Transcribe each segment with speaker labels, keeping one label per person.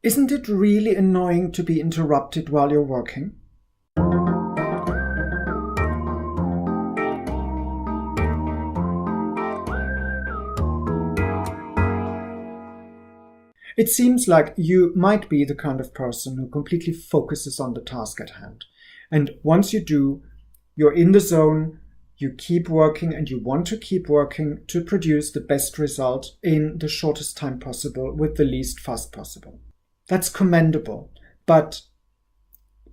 Speaker 1: Isn't it really annoying to be interrupted while you're working? It seems like you might be the kind of person who completely focuses on the task at hand. And once you do, you're in the zone, you keep working and you want to keep working to produce the best result in the shortest time possible with the least fuss possible. That's commendable, but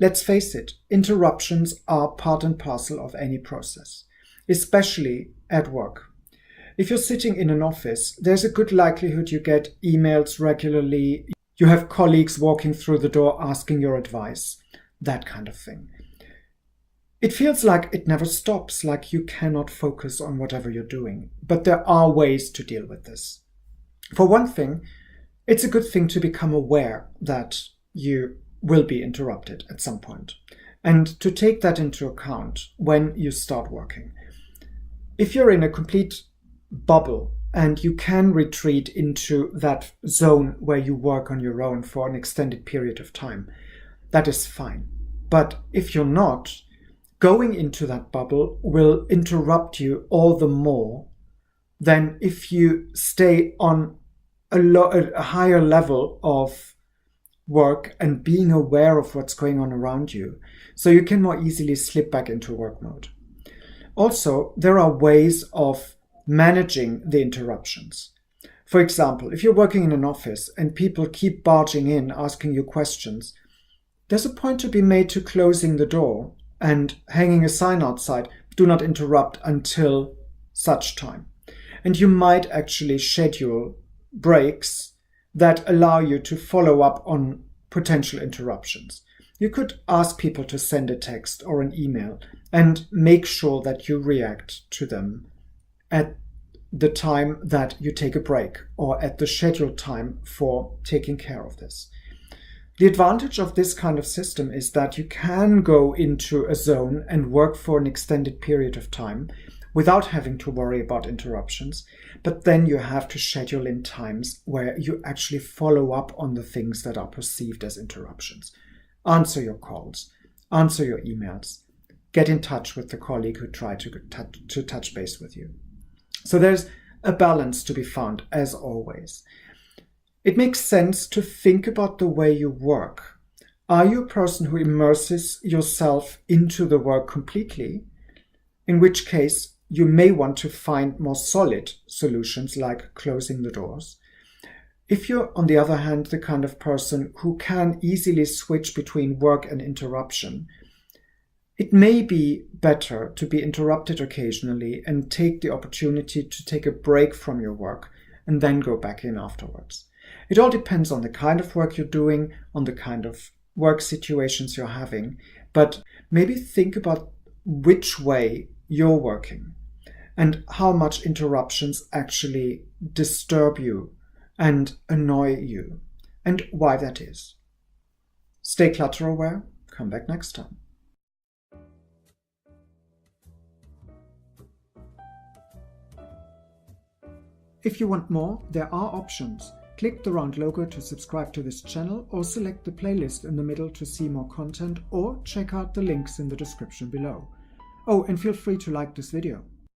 Speaker 1: let's face it, interruptions are part and parcel of any process, especially at work. If you're sitting in an office, there's a good likelihood you get emails regularly, you have colleagues walking through the door asking your advice, that kind of thing. It feels like it never stops, like you cannot focus on whatever you're doing. But there are ways to deal with this. For one thing, it's a good thing to become aware that you will be interrupted at some point, and to take that into account when you start working. If you're in a complete bubble and you can retreat into that zone where you work on your own for an extended period of time, that is fine. But if you're not, going into that bubble will interrupt you all the more than if you stay on a higher level of work and being aware of what's going on around you, so you can more easily slip back into work mode. Also, there are ways of managing the interruptions. For example, if you're working in an office and people keep barging in asking you questions, there's a point to be made to closing the door and hanging a sign outside, "Do not interrupt until such time." And you might actually schedule breaks that allow you to follow up on potential interruptions. You could ask people to send a text or an email and make sure that you react to them at the time that you take a break or at the scheduled time for taking care of this. The advantage of this kind of system is that you can go into a zone and work for an extended period of time without having to worry about interruptions, but then you have to schedule in times where you actually follow up on the things that are perceived as interruptions. Answer your calls, answer your emails, get in touch with the colleague who tried to touch base with you. So there's a balance to be found, as always. It makes sense to think about the way you work. Are you a person who immerses yourself into the work completely? In which case, you may want to find more solid solutions like closing the doors. If you're, on the other hand, the kind of person who can easily switch between work and interruption, it may be better to be interrupted occasionally and take the opportunity to take a break from your work and then go back in afterwards. It all depends on the kind of work you're doing, on the kind of work situations you're having, but maybe think about which way you're working and how much interruptions actually disturb you and annoy you, and why that is. Stay clutter aware. Come back next time. If you want more, there are options. Click the round logo to subscribe to this channel, or select the playlist in the middle to see more content, or check out the links in the description below. Oh, and feel free to like this video.